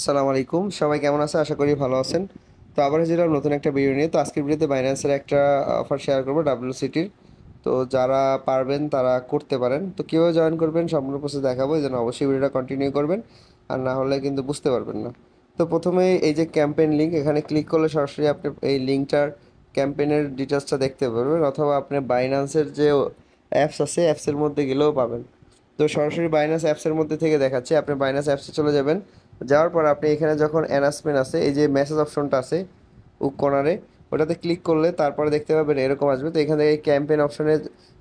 আসসালামু আলাইকুম, সবাই কেমন আছে? আশা করি ভালো আছেন। তো আবার হাজির হলাম নতুন একটা ভিডিও নিয়ে। তো আজকের ভিডিওতে বাইন্যান্সের একটা অফার শেয়ার করবো WCTর। তো যারা পারবেন তারা করতে পারেন। তো কীভাবে জয়েন করবেন সম্পূর্ণ প্রসেস দেখাবো, এই জন্য অবশ্যই ভিডিওটা কন্টিনিউ করবেন, আর না হলে কিন্তু বুঝতে পারবেন না। তো প্রথমে এই যে ক্যাম্পেইন লিঙ্ক, এখানে ক্লিক করলে সরাসরি আপনি এই লিঙ্কটার ক্যাম্পেইনের ডিটেলসটা দেখতে পারবেন, অথবা আপনি বাইন্যান্সের যে অ্যাপস আছে অ্যাপসের মধ্যে গেলেও পাবেন। তো সরাসরি বাইনান্স অ্যাপসের মধ্যে থেকে দেখাচ্ছে, আপনি বাইনান্স অ্যাপসে চলে যাবেন। যাওয়ার পর আপনি এখানে যখন অ্যানাউন্সমেন্ট আছে, এই যে মেসেজ অপশনটা আছে কর্নারে, ওটাতে ক্লিক করলে তারপরে দেখতে পাবেন এরকম আসবে। তো এখান থেকে ক্যাম্পেইন অপশনে,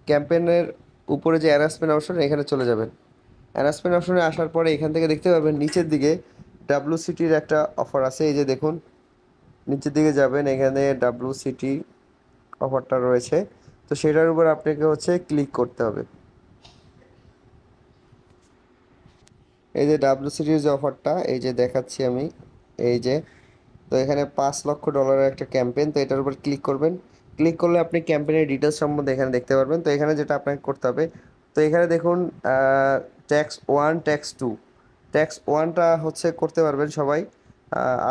ক্যাম্পেইনের উপরে যে অ্যানাউন্সমেন্ট অপশন, এখানে চলে যাবেন। অ্যানাউন্সমেন্ট অপশনে আসার পরে এখান থেকে দেখতে পাবেন নিচের দিকে WCTর একটা অফার আছে। এই যে দেখুন, নিচের দিকে যাবেন, এখানে WCT অফারটা রয়েছে। তো সেটার উপর আপনাকে হচ্ছে ক্লিক করতে হবে। এই যে WCTর যে অফারটা, এই যে দেখাচ্ছি আমি, এই যে, তো এখানে $5 লক্ষ একটা ক্যাম্পেইন। তো এটার উপর ক্লিক করবেন। ক্লিক করলে আপনি ক্যাম্পেইনের ডিটেলস সম্বন্ধে এখানে দেখতে পারবেন। তো এখানে যেটা আপনাকে করতে হবে, তো এখানে দেখুন ট্যাক্স 1 ট্যাক্স 2, ট্যাক্স 1টা হচ্ছে করতে পারবেন সবাই,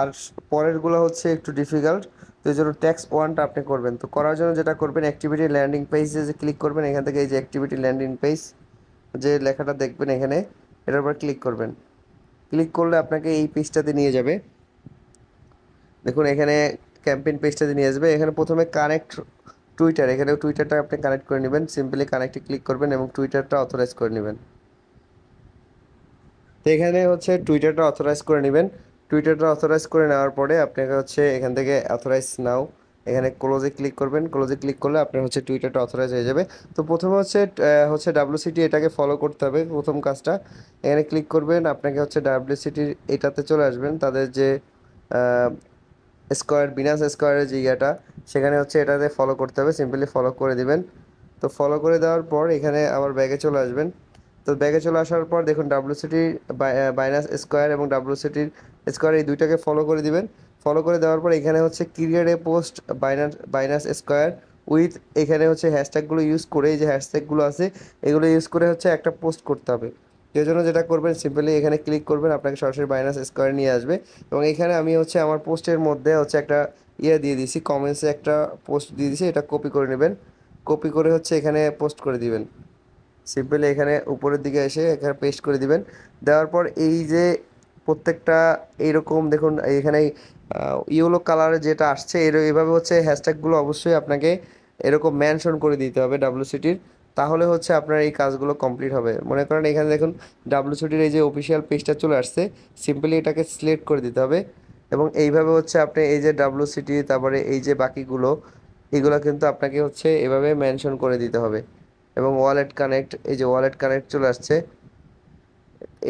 আর পরেরগুলো হচ্ছে একটু ডিফিকাল্ট। তো এই জন্য ট্যাক্স 1টা আপনি করবেন। তো করার জন্য যেটা করবেন, অ্যাক্টিভিটি ল্যান্ডিং পেজে যে ক্লিক করবেন, এখান থেকে এই যে অ্যাক্টিভিটি ল্যান্ডিং পেজ যে লেখাটা দেখবেন এখানে, এটার উপর ক্লিক করবেন। ক্লিক করলে আপনাকে এই পেজটাতে নিয়ে যাবে। দেখুন এখানে ক্যাম্পেইন পেজটাতে নিয়ে আসবে। এখানে প্রথমে কানেক্ট টুইটার, এখানে টুইটারটা আপনি কানেক্ট করে নেবেন। সিম্পলি কানেক্টে ক্লিক করবেন এবং টুইটারটা অথরাইজ করে নেবেন। তো এখানে হচ্ছে টুইটারটা অথরাইজ করে নেবেন। টুইটারটা অথরাইজ করে নেওয়ার পরে আপনাকে হচ্ছে এখান থেকে অথরাইজ নাও, এখানে ক্লোজে ক্লিক করবেন। ক্লোজে ক্লিক করলে আপনার হচ্ছে টুইটারটা অথরাইজ হয়ে যাবে। তো প্রথমে হচ্ছে WCT এটাকে ফলো করতে হবে, প্রথম কাজটা। এখানে ক্লিক করবেন, আপনাকে হচ্ছে WCTর এটাতে চলে আসবেন, তাদের যে স্কোয়ার, বিনান্স স্কোয়ারের যে ইয়েটা, সেখানে হচ্ছে এটাতে ফলো করতে হবে। সিম্পলি ফলো করে দিবেন। তো ফলো করে দেওয়ার পর এখানে আবার ব্যাগে চলে আসবেন। তো ব্যাগে চলে আসার পর দেখুন WCT, বাইনান্স স্কোয়ার এবং WCTর স্কোয়ার, এই দুইটাকে ফলো করে দিবেন। ফলো করে দেওয়ার পর এখানে হচ্ছে create a post Binance square with, এখানে হচ্ছে হ্যাশট্যাগুলো ইউজ করে, এই যে হ্যাশট্যাগুলো আছে এগুলো ইউজ করে হচ্ছে একটা পোস্ট করতে হবে। এর জন্য যেটা করবেন, সিম্পলি এখানে ক্লিক করবেন, আপনাকে সরাসরি বাইনান্স স্কোয়ার নিয়ে আসবে। এবং এখানে আমি হচ্ছে আমার পোস্টের মধ্যে হচ্ছে একটা ইয়ে দিয়ে দিয়েছি, কমেন্টসে একটা পোস্ট দিয়ে দিয়েছি, এটা কপি করে নেবেন। কপি করে হচ্ছে এখানে পোস্ট করে দিবেন। সিম্পলি এখানে উপরের দিকে এসে এখানে পেস্ট করে দিবেন। দেওয়ার পর এই যে প্রত্যেকটা এইরকম দেখুন, এখানে ইয়েলো কালারে যেটা আসছে, এইভাবে হচ্ছে হ্যাশট্যাগুলো অবশ্যই আপনাকে এরকম মেনশন করে দিতে হবে WCTর। তাহলে হচ্ছে আপনার এই কাজগুলো কমপ্লিট হবে। মনে করেন এখানে দেখুন WCTর এই যে অফিসিয়াল পেজটা চলে আসছে, সিম্পলি এটাকে সিলেক্ট করে দিতে হবে। এবং এইভাবে হচ্ছে আপনি এই যে WCT, তারপরে এই যে বাকিগুলো, এগুলো কিন্তু আপনাকে হচ্ছে এভাবে মেনশন করে দিতে হবে। এবং ওয়ালেট কানেক্ট, এই যে ওয়ালেট কানেক্ট চলে আসছে,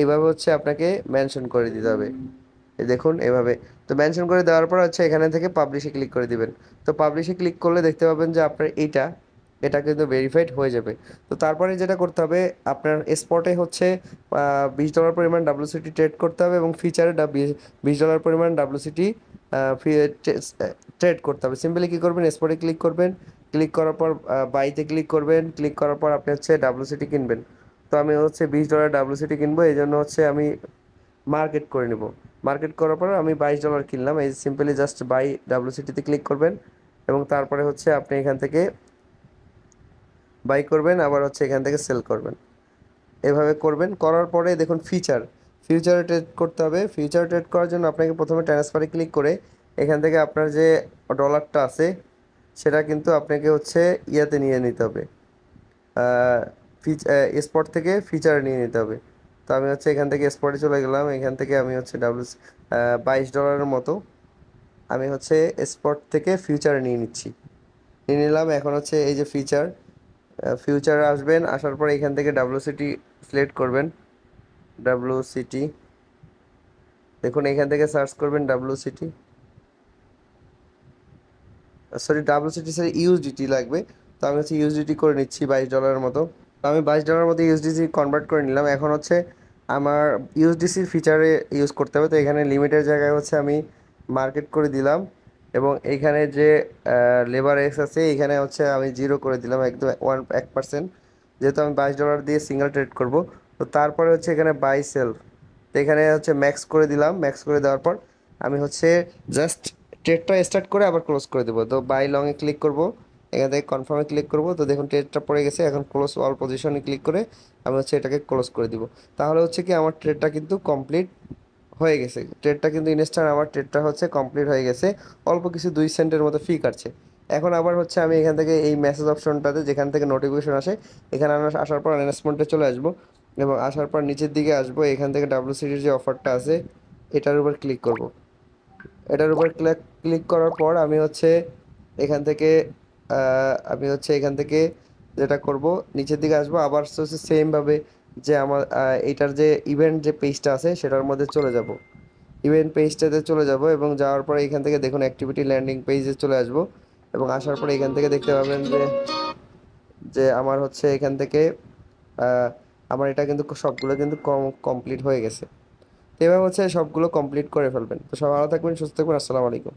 এইভাবে হচ্ছে আপনাকে মেনশন করে দিতে হবে। এই দেখুন এভাবে। তো মেনশন করে দেওয়ার পর হচ্ছে এখানে থেকে পাবলিশে ক্লিক করে দিবেন। তো পাবলিশে ক্লিক করলে দেখতে পাবেন যে আপনার এটা কিন্তু ভেরিফাইড হয়ে যাবে। তো তারপরে যেটা করতে হবে, আপনার স্পটে হচ্ছে $20 পরিমাণ WCT ট্রেড করতে হবে, এবং ফিচারে $20 পরিমাণ WCT ট্রেড করতে হবে। সিম্পলি কী করবেন, স্পটে ক্লিক করবেন। ক্লিক করার পর বাইতে ক্লিক করবেন। ক্লিক করার পর আপনি হচ্ছে WCT কিনবেন। তো আমি হচ্ছে $20 WCT কিনবো, এই জন্য হচ্ছে আমি মার্কেট করে নেব। মার্কেট করার পর আমি $22 কিনলাম। এই সিম্পলি জাস্ট বাই WCTতে ক্লিক করবেন, এবং তারপরে হচ্ছে আপনি এখান থেকে বাই করবেন, আবার হচ্ছে এখান থেকে সেল করবেন। এভাবে করবেন। করার পরে দেখুন ফিউচারে ট্রেড করতে হবে। ফিউচার ট্রেড করার জন্য আপনাকে প্রথমে ট্রান্সফারে ক্লিক করে এখান থেকে আপনার যে ডলারটা আছে সেটা কিন্তু আপনাকে হচ্ছে ইয়াতে নিয়ে নিতে হবে, স্পট থেকে ফিচারে নিয়ে নিতে হবে। তো আমি হচ্ছে এখান থেকে স্পটে চলে গেলাম। এখান থেকে আমি হচ্ছে $22 মতো আমি হচ্ছে স্পট থেকে ফিউচারে নিয়ে নিচ্ছি, নিয়ে নিলাম। এখন হচ্ছে এই যে ফিউচারে আসবেন, আসার পর এখান থেকে WCT সিলেক্ট করবেন। WCT, দেখুন এখান থেকে সার্চ করবেন WCT, sorry WCT sorry USDT লাগবে। তো আমি হচ্ছে USDT করে নিচ্ছি $22 মতো। তো আমি $22 মতো ইউএসডিসি কনভার্ট করে নিলাম। এখন হচ্ছে আমার ইউএসডিসির ফিচারে ইউজ করতে হবে। তো এখানে লিমিটের জায়গায় হচ্ছে আমি মার্কেট করে দিলাম, এবং এইখানে যে লেবার এক্স আছে এখানে হচ্ছে আমি 0 করে দিলাম, একদম 1%, যেহেতু আমি $22 দিয়ে সিঙ্গেল ট্রেড করব। তো তারপরে হচ্ছে এখানে বাই সেল, তো এখানে হচ্ছে ম্যাক্স করে দিলাম, ম্যাক্স করে দেওয়ার পর আমি হচ্ছে জাস্ট ট্রেডটা স্টার্ট করে আবার ক্লোজ করে দেবো। তো বাই লংয়ে ক্লিক করব, এখান থেকে কনফার্মে ক্লিক করব। তো দেখুন ট্রেডটা পড়ে গেছে, এখন ক্লোজ অল পজিশনে ক্লিক করে আমি হচ্ছে এটাকে ক্লোজ করে দিব। তাহলে হচ্ছে কি আমার ট্রেডটা কিন্তু কমপ্লিট হয়ে গেছে। ট্রেডটা কিন্তু ইনস্ট্যান্ট আমার ট্রেডটা হচ্ছে কমপ্লিট হয়ে গেছে। অল্প কিছু 2 সেন্টের মতো ফি কাটছে। এখন আবার হচ্ছে আমি এখান থেকে এই মেসেজ অপশনটাতে যেখান থেকে নোটিফিকেশন আসে এখানে আমরা আসার পর অ্যানাউন্সমেন্টে চলে আসবো এবং আসার পর নিচের দিকে আসবো, এখান থেকে ডাব্লিউসিটির যে অফারটা আছে এটার উপর ক্লিক করব। এটার উপর ক্লিক করার পর আমি হচ্ছে এখান থেকে এখান থেকে যেটা করব, নিচের দিকে আসবো, আবার হচ্ছে সেমভাবে যে আমার এইটার যে ইভেন্ট যে পেজটা আছে সেটার মধ্যে চলে যাব। ইভেন্ট পেজটাতে চলে যাব এবং যাওয়ার পরে এখান থেকে দেখুন অ্যাক্টিভিটি ল্যান্ডিং পেজে চলে আসব এবং আসার পরে এখান থেকে দেখতে পাবেন যে আমার হচ্ছে এখান থেকে আহ, আমার এটা কিন্তু সবগুলো কিন্তু কমপ্লিট হয়ে গেছে। তো এবার হচ্ছে সবগুলো কমপ্লিট করে ফেলবেন। তো সব ভালো থাকবেন, সুস্থ থাকবেন, আসসালামু আলাইকুম।